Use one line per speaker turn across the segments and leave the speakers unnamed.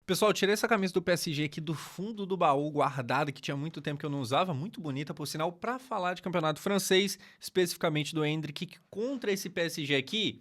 Pessoal, eu tirei essa camisa do PSG aqui do fundo do baú, guardada, que tinha muito tempo que eu não usava, muito bonita, por sinal, para falar de campeonato francês, especificamente do Endrick, que contra esse PSG aqui,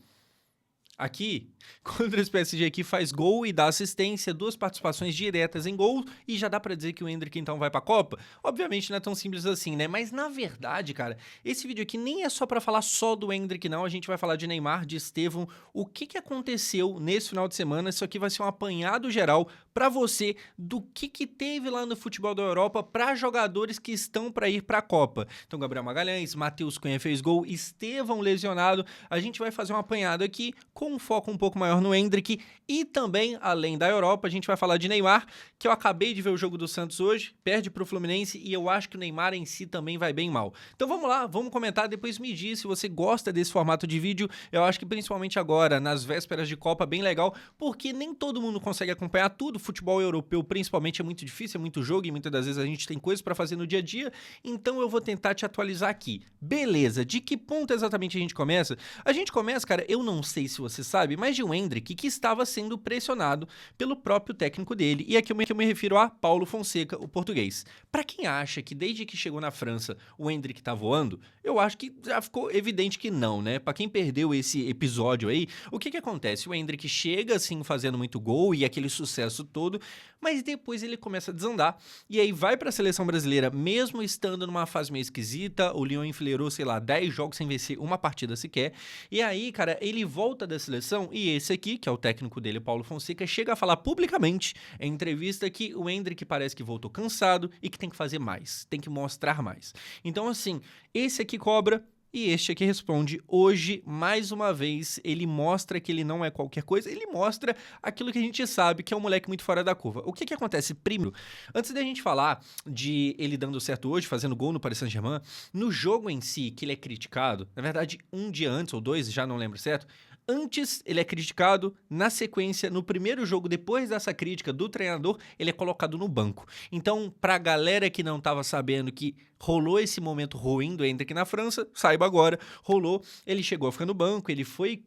contra esse PSG aqui, faz gol e dá assistência, 2 participações diretas em gol, e já dá pra dizer que o Endrick então vai pra Copa? Obviamente não é tão simples assim, né? Mas na verdade, cara, esse vídeo aqui nem é só pra falar só do Endrick, não. A gente vai falar de Neymar, de Estevão, o que aconteceu nesse final de semana. Isso aqui vai ser um apanhado geral pra você do que teve lá no futebol da Europa pra jogadores que estão pra ir pra Copa. Então, Gabriel Magalhães, Matheus Cunha fez gol, Estevão lesionado. A gente vai fazer um apanhado aqui com um foco um pouco maior no Endrick e também, além da Europa, a gente vai falar de Neymar, que eu acabei de ver o jogo do Santos hoje, perde pro Fluminense e eu acho que o Neymar em si também vai bem mal. Então vamos lá, vamos comentar, depois me diz se você gosta desse formato de vídeo. Eu acho que principalmente agora, nas vésperas de Copa, bem legal, porque nem todo mundo consegue acompanhar tudo. Futebol europeu principalmente é muito difícil, é muito jogo e muitas das vezes a gente tem coisas pra fazer no dia a dia, então eu vou tentar te atualizar aqui. Beleza, de que ponto exatamente a gente começa? A gente começa, cara, eu não sei se você sabe, mas de um Endrick que estava sendo pressionado pelo próprio técnico dele. E aqui eu me refiro a Paulo Fonseca, o português. Pra quem acha que desde que chegou na França o Endrick tá voando, eu acho que já ficou evidente que não, né? Pra quem perdeu esse episódio aí, o que acontece? O Endrick chega assim fazendo muito gol e aquele sucesso todo, mas depois ele começa a desandar e aí vai pra seleção brasileira, mesmo estando numa fase meio esquisita. O Lyon enfileirou, sei lá, 10 jogos sem vencer uma partida sequer. E aí, cara, ele volta da seleção e esse aqui, que é o técnico dele, Paulo Fonseca, chega a falar publicamente em entrevista que o Endrick parece que voltou cansado e que tem que fazer mais, tem que mostrar mais. Então, assim, esse aqui cobra e este aqui responde. Hoje, mais uma vez, ele mostra que ele não é qualquer coisa, ele mostra aquilo que a gente sabe, que é um moleque muito fora da curva. O que acontece? Primeiro, antes da gente falar de ele dando certo hoje, fazendo gol no Paris Saint-Germain, no jogo em si, que ele é criticado, na verdade, um dia antes ou 2, já não lembro certo, antes ele é criticado, na sequência, no primeiro jogo, depois dessa crítica do treinador, ele é colocado no banco. Então, pra galera que não tava sabendo que rolou esse momento ruim do Endrick na França, saiba agora, rolou, ele chegou a ficar no banco, ele foi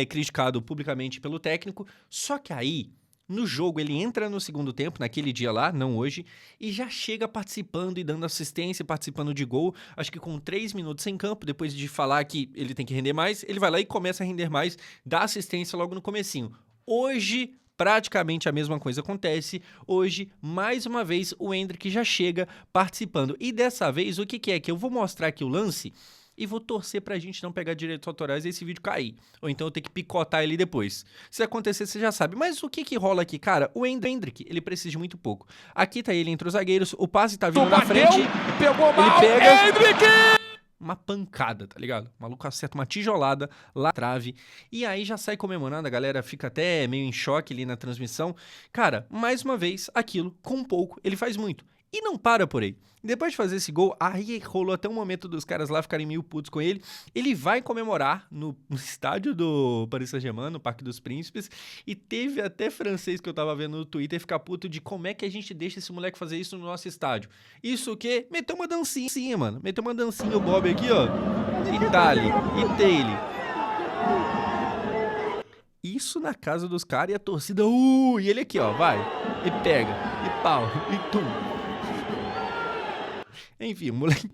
criticado publicamente pelo técnico, só que aí, no jogo, ele entra no segundo tempo, naquele dia lá, não hoje, e já chega participando e dando assistência, participando de gol, acho que com 3 minutos em campo, depois de falar que ele tem que render mais, ele vai lá e começa a render mais, dá assistência logo no comecinho. Hoje, praticamente a mesma coisa acontece. Hoje, mais uma vez, o Endrick já chega participando. E dessa vez, o que é? Que eu vou mostrar aqui o lance e vou torcer pra gente não pegar direitos autorais e esse vídeo cair. Ou então eu ter que picotar ele depois. Se acontecer, você já sabe. Mas o que rola aqui? Cara, o Endrick, ele precisa de muito pouco. Aqui tá ele entre os zagueiros, o passe tá vindo na frente.
Pegou mal,
Ele pega
Endrick!
uma pancada, tá ligado? O maluco acerta uma tijolada lá na trave e aí já sai comemorando, a galera fica até meio em choque ali na transmissão. Cara, mais uma vez, aquilo, com pouco, ele faz muito. E não para por aí. Depois de fazer esse gol, aí rolou até um momento dos caras lá ficarem meio putos com ele. Ele vai comemorar no estádio do Paris Saint-Germain, no Parque dos Príncipes. E teve até francês que eu tava vendo no Twitter ficar puto de como é que a gente deixa esse moleque fazer isso no nosso estádio. Isso o quê? Meteu uma dancinha, mano. Meteu uma dancinha o Bob aqui, ó. E Dali, e Taylor. Isso na casa dos caras e a torcida, e ele aqui, ó, vai. E pega, e pau, e tum. Enfim, o moleque...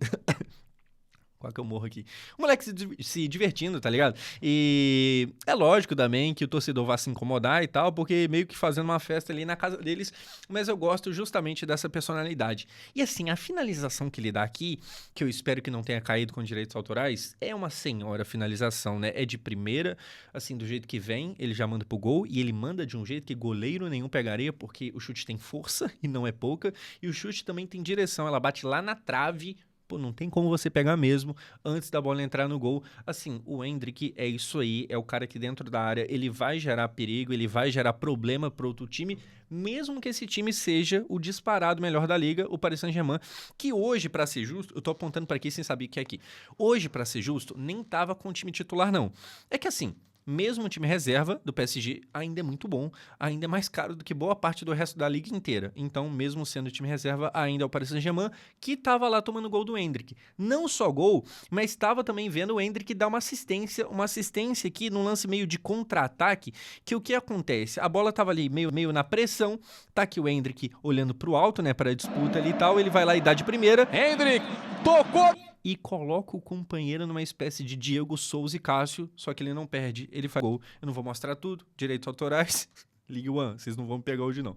Qual que eu morro aqui? O moleque se divertindo, tá ligado? E é lógico também que o torcedor vai se incomodar e tal, porque meio que fazendo uma festa ali na casa deles, mas eu gosto justamente dessa personalidade. E assim, a finalização que ele dá aqui, que eu espero que não tenha caído com direitos autorais, é uma senhora finalização, né? É de primeira, assim, do jeito que vem, ele já manda pro gol, e ele manda de um jeito que goleiro nenhum pegaria, porque o chute tem força, e não é pouca, e o chute também tem direção, ela bate lá na trave. Pô, não tem como você pegar mesmo antes da bola entrar no gol. Assim, o Endrick é isso aí, é o cara que dentro da área ele vai gerar perigo, ele vai gerar problema para outro time, mesmo que esse time seja o disparado melhor da liga, o Paris Saint-Germain, que hoje, para ser justo, eu tô apontando para aqui sem saber que é aqui. Hoje, para ser justo, nem tava com o time titular não. É que assim, mesmo o time reserva do PSG ainda é muito bom, ainda é mais caro do que boa parte do resto da liga inteira. Então, mesmo sendo o time reserva, ainda é o Paris Saint-Germain, que estava lá tomando gol do Endrick. Não só gol, mas estava também vendo o Endrick dar uma assistência aqui num lance meio de contra-ataque, que o que acontece? A bola estava ali meio na pressão, tá aqui o Endrick olhando pro alto, né, para a disputa ali e tal, ele vai lá e dá de primeira.
Endrick tocou!
E coloca o companheiro numa espécie de Diego Souza e Cássio, só que ele não perde, ele faz gol. Eu não vou mostrar tudo, direitos autorais, Ligue One, vocês não vão pegar hoje não.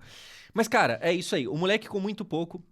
Mas, cara, é isso aí, o moleque com muito pouco,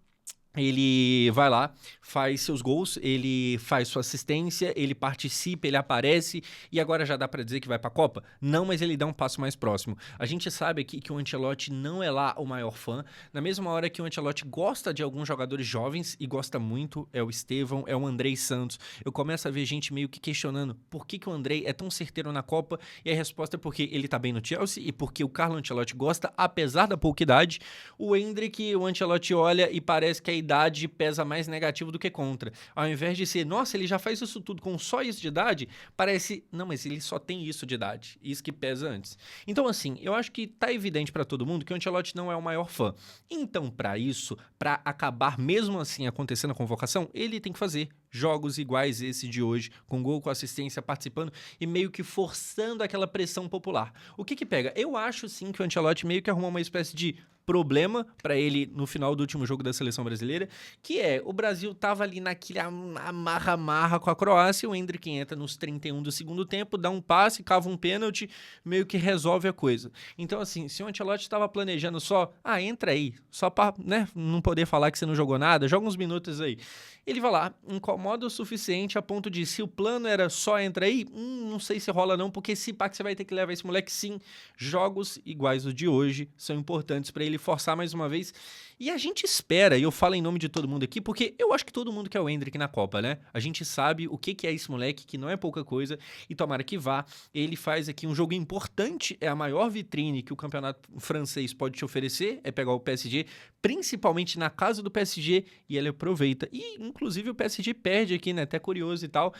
ele vai lá, faz seus gols, ele faz sua assistência, ele participa, ele aparece e agora já dá pra dizer que vai pra Copa? Não, mas ele dá um passo mais próximo. A gente sabe aqui que o Ancelotti não é lá o maior fã, na mesma hora que o Ancelotti gosta de alguns jogadores jovens e gosta muito, é o Estevão, é o Andrei Santos. Eu começo a ver gente meio que questionando por que o Andrei é tão certeiro na Copa e a resposta é porque ele tá bem no Chelsea e porque o Carlo Ancelotti gosta, apesar da pouca idade. O Endrick, o Ancelotti olha e parece que a idade pesa mais negativo do que contra. Ao invés de ser, nossa, ele já faz isso tudo com só isso de idade, parece, não, mas ele só tem isso de idade. Isso que pesa antes. Então, assim, eu acho que tá evidente pra todo mundo que o Ancelotti não é o maior fã. Então, pra isso, pra acabar mesmo assim acontecendo a convocação, ele tem que fazer jogos iguais esse de hoje, com gol, com assistência, participando e meio que forçando aquela pressão popular. O que pega? Eu acho sim que o Ancelotti meio que arrumou uma espécie de problema para ele no final do último jogo da seleção brasileira, que é, o Brasil tava ali naquele amarra-marra com a Croácia, o Endrick entra nos 31 do segundo tempo, dá um passe, cava um pênalti, meio que resolve a coisa. Então, assim, se o Ancelotti estava planejando só, entra aí, só pra, né, não poder falar que você não jogou nada, joga uns minutos aí. Ele vai lá, incomoda o suficiente a ponto de, se o plano era só entrar aí, não sei se rola não, porque se pá que você vai ter que levar esse moleque, sim, jogos iguais os de hoje são importantes para ele forçar mais uma vez. E a gente espera, e eu falo em nome de todo mundo aqui, porque eu acho que todo mundo quer o Endrick na Copa, né? A gente sabe o que é esse moleque, que não é pouca coisa, e tomara que vá. Ele faz aqui um jogo importante, é a maior vitrine que o campeonato francês pode te oferecer, é pegar o PSG, principalmente na casa do PSG, e ele aproveita. E, inclusive, o PSG perde aqui, né? Até curioso e tal,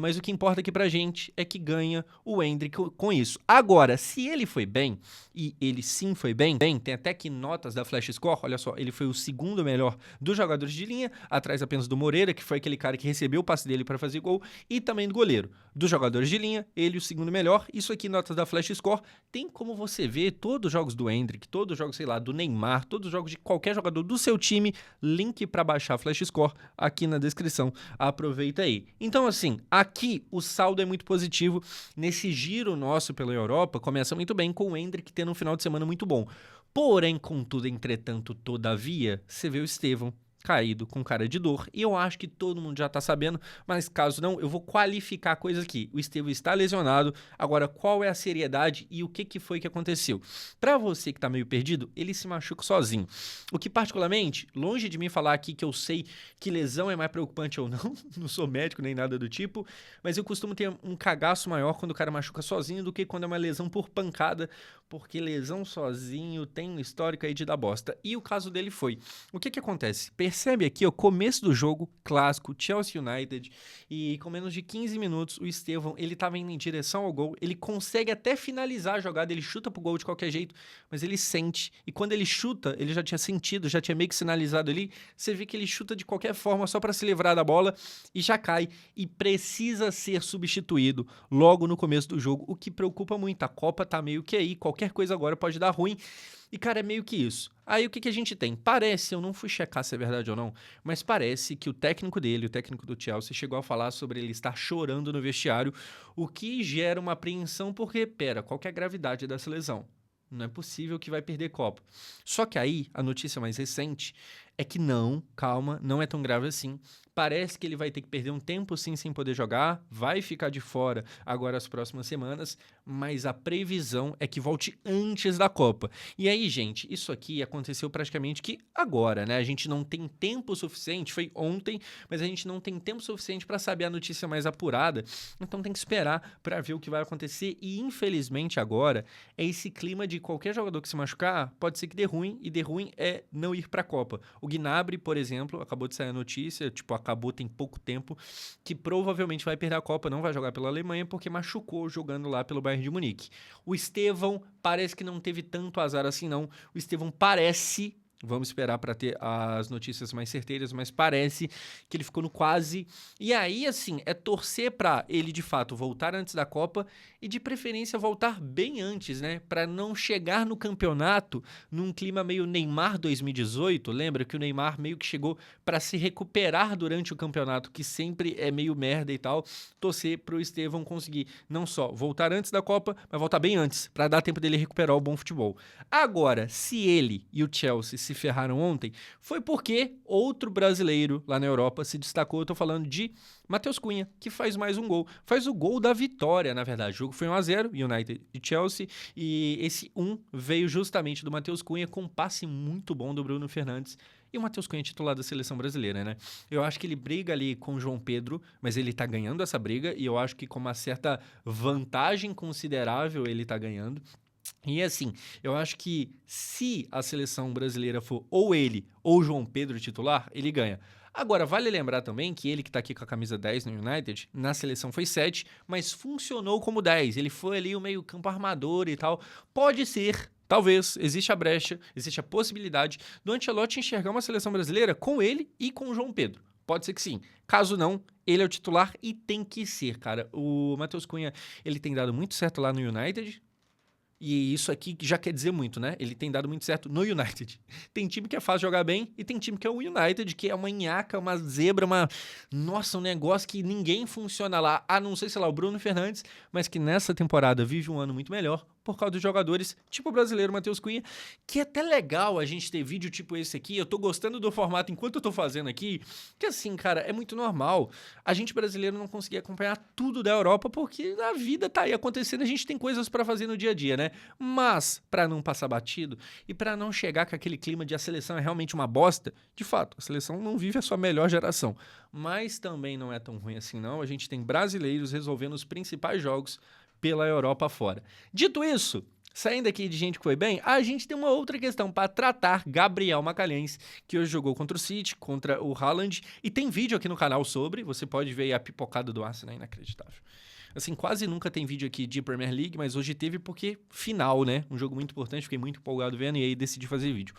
mas o que importa aqui pra gente é que ganha o Endrick com isso. Agora, se ele foi bem, e ele sim foi bem, tem até aqui notas da Flash Score, olha só, ele foi o segundo melhor dos jogadores de linha, atrás apenas do Moreira, que foi aquele cara que recebeu o passe dele para fazer gol, e também do goleiro. Dos jogadores de linha, ele o segundo melhor. Isso aqui, notas da Flash Score, tem como você ver todos os jogos do Endrick, todos os jogos, sei lá, do Neymar, todos os jogos de qualquer jogador do seu time, link para baixar a Flash Score aqui na descrição. Aproveita aí. Então, assim, aqui o saldo é muito positivo. Nesse giro nosso pela Europa, começa muito bem com o Endrick tendo um final de semana muito bom. Porém, contudo, entretanto, todavia, você vê o Estevão caído com cara de dor, e eu acho que todo mundo já tá sabendo, mas caso não, eu vou qualificar a coisa aqui. O Estevão está lesionado, agora qual é a seriedade e o que foi que aconteceu? Pra você que tá meio perdido, ele se machuca sozinho. O que particularmente, longe de mim falar aqui que eu sei que lesão é mais preocupante ou não, não sou médico nem nada do tipo, mas eu costumo ter um cagaço maior quando o cara machuca sozinho do que quando é uma lesão por pancada, porque lesão sozinho tem um histórico aí de dar bosta. E o caso dele foi. O que acontece? Percebe aqui o começo do jogo, clássico, Chelsea United, e com menos de 15 minutos, o Estevão, ele tava indo em direção ao gol, ele consegue até finalizar a jogada, ele chuta pro gol de qualquer jeito, mas ele sente, e quando ele chuta, ele já tinha sentido, já tinha meio que sinalizado ali, você vê que ele chuta de qualquer forma, só para se livrar da bola, e já cai, e precisa ser substituído logo no começo do jogo, o que preocupa muito. A Copa tá meio que aí, qualquer coisa agora pode dar ruim, e cara, é meio que isso. Aí o que a gente tem? Parece, eu não fui checar se é verdade ou não, mas parece que o técnico dele, o técnico do Chelsea, chegou a falar sobre ele estar chorando no vestiário, o que gera uma apreensão porque, pera, qual que é a gravidade dessa lesão? Não é possível que vai perder Copa. Só que aí, a notícia mais recente é que não, calma, não é tão grave assim. Parece que ele vai ter que perder um tempo sim sem poder jogar, vai ficar de fora agora as próximas semanas, mas a previsão é que volte antes da Copa. E aí, gente, isso aqui aconteceu praticamente que agora, né? A gente não tem tempo suficiente, foi ontem, mas a gente não tem tempo suficiente para saber a notícia mais apurada, então tem que esperar para ver o que vai acontecer. E infelizmente agora é esse clima de qualquer jogador que se machucar, pode ser que dê ruim, e dê ruim é não ir para a Copa. O Gnabry, por exemplo, acabou de sair a notícia, acabou tem pouco tempo, que provavelmente vai perder a Copa, não vai jogar pela Alemanha, porque machucou jogando lá pelo Bayern de Munique. O Estevão parece que não teve tanto azar assim, não. O Estevão parece... Vamos esperar para ter as notícias mais certeiras, mas parece que ele ficou no quase. E aí, assim, é torcer para ele, de fato, voltar antes da Copa e, de preferência, voltar bem antes, né? Para não chegar no campeonato num clima meio Neymar 2018. Lembra que o Neymar meio que chegou para se recuperar durante o campeonato, que sempre é meio merda e tal. Torcer para o Estevão conseguir não só voltar antes da Copa, mas voltar bem antes, para dar tempo dele recuperar o bom futebol. Agora, se ele e o Chelsea se ferraram ontem, foi porque outro brasileiro lá na Europa se destacou. Eu tô falando de Matheus Cunha, que faz mais um gol. Faz o gol da vitória, na verdade. O jogo foi 1-0, United e Chelsea, e esse 1 veio justamente do Matheus Cunha com um passe muito bom do Bruno Fernandes. E o Matheus Cunha é titular da seleção brasileira, né? Eu acho que ele briga ali com o João Pedro, mas ele tá ganhando essa briga, e eu acho que com uma certa vantagem considerável ele tá ganhando. E assim, eu acho que se a seleção brasileira for ou ele ou João Pedro titular, ele ganha. Agora, vale lembrar também que ele que tá aqui com a camisa 10 no United, na seleção foi 7, mas funcionou como 10. Ele foi ali o meio campo armador e tal. Pode ser, talvez, existe a brecha, existe a possibilidade do Ancelotti enxergar uma seleção brasileira com ele e com o João Pedro. Pode ser que sim. Caso não, ele é o titular e tem que ser, cara. O Matheus Cunha, ele tem dado muito certo lá no United. E isso aqui já quer dizer muito, né? Ele tem dado muito certo no United. Tem time que é fácil jogar bem e tem time que é o United, que é uma nhaca, uma zebra, Nossa, um negócio que ninguém funciona lá, a não ser, sei lá, o Bruno Fernandes, mas que nessa temporada vive um ano muito melhor por causa dos jogadores, tipo o brasileiro Matheus Cunha, que é até legal a gente ter vídeo tipo esse aqui. Eu tô gostando do formato enquanto eu tô fazendo aqui, que assim, cara, é muito normal. A gente brasileiro não conseguir acompanhar tudo da Europa porque a vida tá aí acontecendo, a gente tem coisas pra fazer no dia a dia, né? Mas, para não passar batido e para não chegar com aquele clima de a seleção é realmente uma bosta, de fato, a seleção não vive a sua melhor geração. Mas também não é tão ruim assim, não. A gente tem brasileiros resolvendo os principais jogos pela Europa fora. Dito isso, saindo aqui de gente que foi bem, a gente tem uma outra questão para tratar. Gabriel Magalhães, que hoje jogou contra o City, contra o Haaland, e tem vídeo aqui no canal sobre, você pode ver aí a pipocada do Arsenal, inacreditável. Assim, quase nunca tem vídeo aqui de Premier League, mas hoje teve porque final, né? Um jogo muito importante, fiquei muito empolgado vendo e aí decidi fazer vídeo.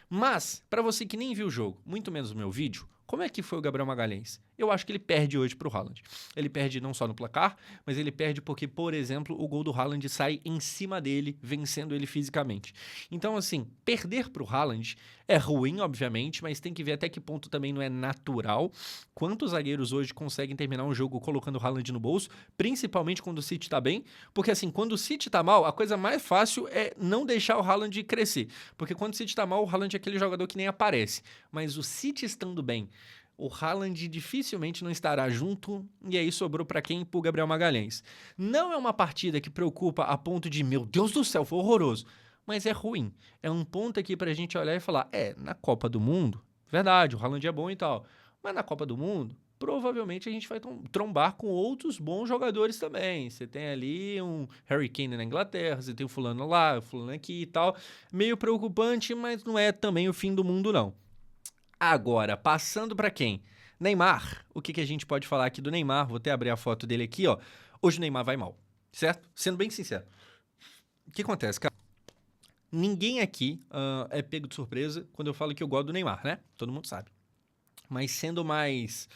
Mas, para você que nem viu o jogo, muito menos o meu vídeo, como é que foi o Gabriel Magalhães? Eu acho que ele perde hoje pro Haaland. Ele perde não só no placar, mas ele perde porque, por exemplo, o gol do Haaland sai em cima dele, vencendo ele fisicamente. Então, assim, perder pro Haaland é ruim, obviamente, mas tem que ver até que ponto também não é natural. Quantos zagueiros hoje conseguem terminar um jogo colocando o Haaland no bolso, principalmente quando o City tá bem? Porque, assim, quando o City tá mal, a coisa mais fácil é não deixar o Haaland crescer. Porque quando o City tá mal, o Haaland é aquele jogador que nem aparece. Mas o City estando bem, o Haaland dificilmente não estará junto, e aí sobrou para quem? Pro Gabriel Magalhães. Não é uma partida que preocupa a ponto de, meu Deus do céu, foi horroroso, mas é ruim. É um ponto aqui pra gente olhar e falar, na Copa do Mundo, verdade, o Haaland é bom e tal, mas na Copa do Mundo, provavelmente a gente vai trombar com outros bons jogadores também. Você tem ali um Harry Kane na Inglaterra, você tem o fulano lá, o fulano aqui e tal. Meio preocupante, mas não é também o fim do mundo, não. Agora, passando para quem? Neymar. O que a gente pode falar aqui do Neymar? Vou até abrir a foto dele aqui, ó. Hoje o Neymar vai mal, certo? Sendo bem sincero. O que acontece, cara? Ninguém aqui é pego de surpresa quando eu falo que eu gosto do Neymar, né? Todo mundo sabe. Mas sendo mais...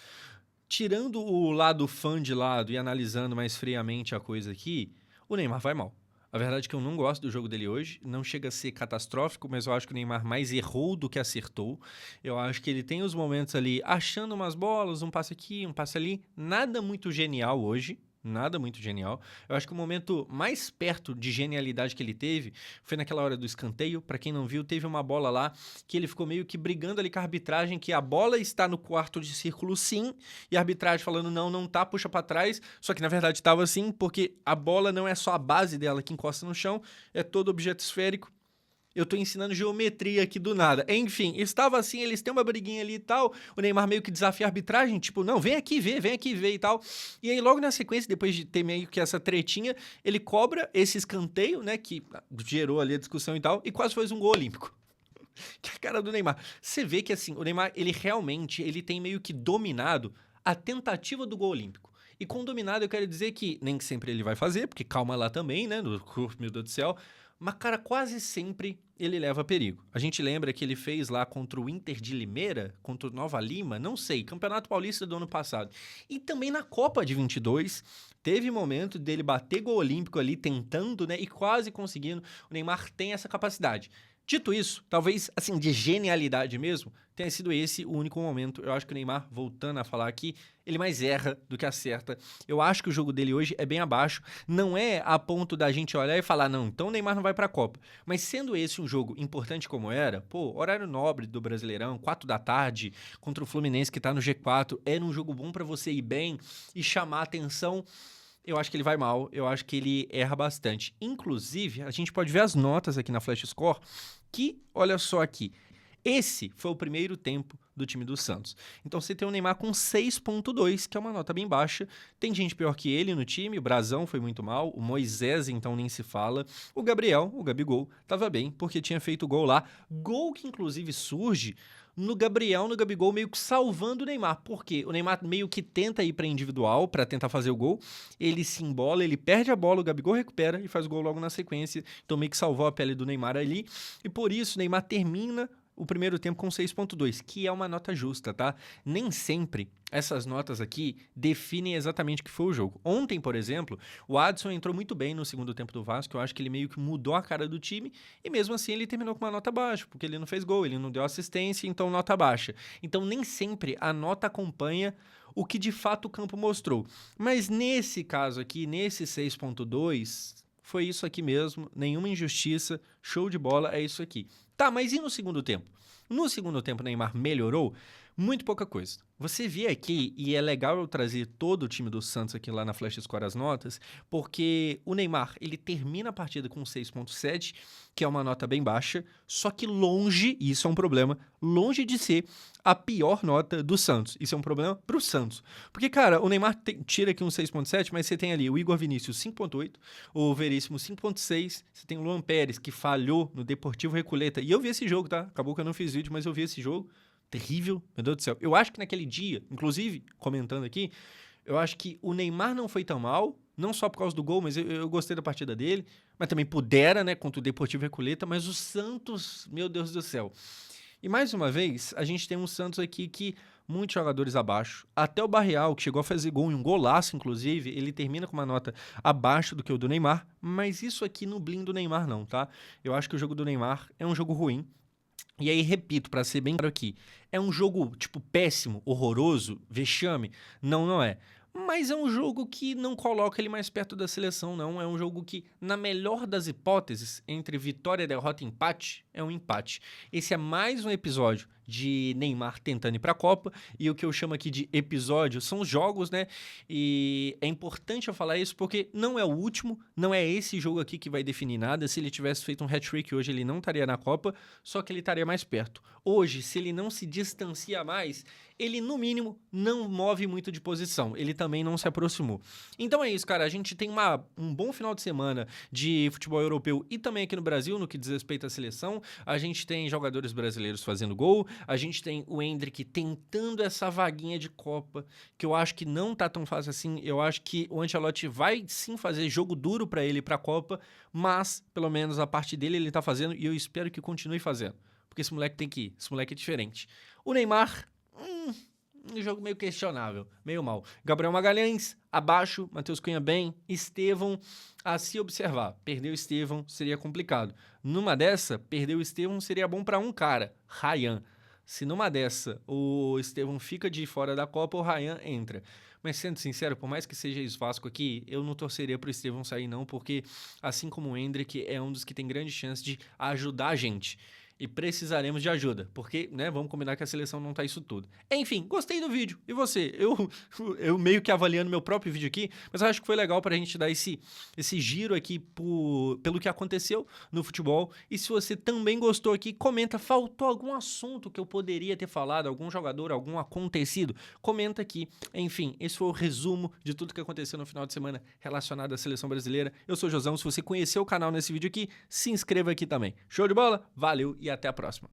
Tirando o lado fã de lado e analisando mais friamente a coisa aqui, o Neymar vai mal. A verdade é que eu não gosto do jogo dele hoje, não chega a ser catastrófico, mas eu acho que o Neymar mais errou do que acertou. Eu acho que ele tem os momentos ali achando umas bolas, um passe aqui, um passe ali, nada muito genial hoje. Nada muito genial. Eu acho que o momento mais perto de genialidade que ele teve foi naquela hora do escanteio. Para quem não viu, teve uma bola lá que ele ficou meio que brigando ali com a arbitragem, que a bola está no quarto de círculo sim, e a arbitragem falando não tá, puxa para trás. Só que na verdade estava assim, porque a bola não é só a base dela que encosta no chão, é todo objeto esférico. Eu tô ensinando geometria aqui do nada. Enfim, estava assim, eles têm uma briguinha ali e tal. O Neymar meio que desafia a arbitragem, tipo, não, vem aqui ver e tal. E aí, logo na sequência, depois de ter meio que essa tretinha, ele cobra esse escanteio, né, que gerou ali a discussão e tal, e quase fez um gol olímpico. que é a cara do Neymar. Você vê que, assim, o Neymar, ele realmente, ele tem meio que dominado a tentativa do gol olímpico. E com dominado eu quero dizer que nem sempre ele vai fazer, porque calma lá também, né, meu Deus do céu, mas, cara, quase sempre ele leva perigo. A gente lembra que ele fez lá contra o Inter de Limeira, contra o Nova Lima, não sei, Campeonato Paulista do ano passado. E também na Copa de 22, teve momento dele bater gol olímpico ali, tentando, né, e quase conseguindo. O Neymar tem essa capacidade. Dito isso, talvez, assim, de genialidade mesmo, tenha sido esse o único momento. Eu acho que o Neymar, voltando a falar aqui, ele mais erra do que acerta. Eu acho que o jogo dele hoje é bem abaixo. Não é a ponto da gente olhar e falar, não, então o Neymar não vai pra Copa. Mas sendo esse um jogo importante como era, pô, horário nobre do Brasileirão, 4 da tarde, contra o Fluminense que tá no G4, era um jogo bom pra você ir bem e chamar atenção. Eu acho que ele vai mal, eu acho que ele erra bastante. Inclusive, a gente pode ver as notas aqui na Flash Score, que, olha só aqui, esse foi o primeiro tempo do time do Santos. Então você tem o Neymar com 6.2, que é uma nota bem baixa. Tem gente pior que ele no time, o Brazão foi muito mal, o Moisés então nem se fala. O Gabriel, o Gabigol, tava bem, porque tinha feito gol lá. Gol que inclusive surge no Gabriel, no Gabigol, meio que salvando o Neymar. Por quê? O Neymar meio que tenta ir para individual para tentar fazer o gol. Ele se embola, ele perde a bola, o Gabigol recupera e faz o gol logo na sequência. Então meio que salvou a pele do Neymar ali. E por isso o Neymar termina o primeiro tempo com 6.2, que é uma nota justa, tá? Nem sempre essas notas aqui definem exatamente o que foi o jogo. Ontem, por exemplo, o Adson entrou muito bem no segundo tempo do Vasco, eu acho que ele meio que mudou a cara do time, e mesmo assim ele terminou com uma nota baixa, porque ele não fez gol, ele não deu assistência, então nota baixa. Então nem sempre a nota acompanha o que de fato o campo mostrou. Mas nesse caso aqui, nesse 6.2, foi isso aqui mesmo, nenhuma injustiça, show de bola, é isso aqui. Tá, mas e no segundo tempo? No segundo tempo, o Neymar melhorou? Muito pouca coisa. Você vê aqui, e é legal eu trazer todo o time do Santos aqui lá na Flash Score as notas, porque o Neymar, ele termina a partida com 6.7, que é uma nota bem baixa, só que longe, e isso é um problema, longe de ser a pior nota do Santos. Isso é um problema pro Santos. Porque, cara, o Neymar tira aqui um 6.7, mas você tem ali o Igor Vinícius 5.8, o Veríssimo 5.6, você tem o Luan Pérez, que falhou no Deportivo Recoleta. E eu vi esse jogo, tá? Acabou que eu não fiz vídeo, mas eu vi esse jogo. Terrível, meu Deus do céu. Eu acho que naquele dia, inclusive, comentando aqui, eu acho que o Neymar não foi tão mal, não só por causa do gol, mas eu gostei da partida dele, mas também pudera, né, contra o Deportivo Recoleta, mas o Santos, meu Deus do céu. E mais uma vez, a gente tem um Santos aqui que muitos jogadores abaixo, até o Barreal, que chegou a fazer gol em um golaço, inclusive, ele termina com uma nota abaixo do que o do Neymar, mas isso aqui não blinda o Neymar não, tá? Eu acho que o jogo do Neymar é um jogo ruim. E aí, repito, para ser bem claro aqui, é um jogo, tipo, péssimo, horroroso, vexame? Não, não é. Mas é um jogo que não coloca ele mais perto da seleção, não. É um jogo que, na melhor das hipóteses, entre vitória, derrota e empate, é um empate. Esse é mais um episódio de Neymar tentando ir para a Copa, e o que eu chamo aqui de episódio são os jogos, né? E é importante eu falar isso porque não é o último, não é esse jogo aqui que vai definir nada. Se ele tivesse feito um hat-trick hoje, ele não estaria na Copa, só que ele estaria mais perto. Hoje, se ele não se distancia mais, ele, no mínimo, não move muito de posição. Ele também não se aproximou. Então é isso, cara. A gente tem um bom final de semana de futebol europeu e também aqui no Brasil, no que diz respeito à seleção. A gente tem jogadores brasileiros fazendo gol. A gente tem o Endrick tentando essa vaguinha de Copa, que eu acho que não tá tão fácil assim. Eu acho que o Ancelotti vai sim fazer jogo duro pra ele pra Copa, mas pelo menos a parte dele ele tá fazendo e eu espero que continue fazendo. Porque esse moleque tem que ir. Esse moleque é diferente. O Neymar, um jogo meio questionável, meio mal. Gabriel Magalhães, abaixo. Matheus Cunha bem. Estevão, a se observar. Perder o Estevão seria complicado. Numa dessa, perder o Estevão seria bom pra um cara, Ryan. Se numa dessa o Estevão fica de fora da Copa, o Ryan entra. Mas sendo sincero, por mais que seja esse Vasco aqui, eu não torceria pro Estevão sair não, porque assim como o Endrick, é um dos que tem grande chance de ajudar a gente. E precisaremos de ajuda, porque, né, vamos combinar que a seleção não tá isso tudo. Enfim, gostei do vídeo. E você? Eu meio que avaliando meu próprio vídeo aqui, mas eu acho que foi legal pra gente dar esse giro aqui pelo que aconteceu no futebol. E se você também gostou aqui, comenta, faltou algum assunto que eu poderia ter falado, algum jogador, algum acontecido? Comenta aqui. Enfim, esse foi o resumo de tudo que aconteceu no final de semana relacionado à seleção brasileira. Eu sou o Josão, se você conheceu o canal nesse vídeo aqui, se inscreva aqui também. Show de bola? Valeu e até a próxima.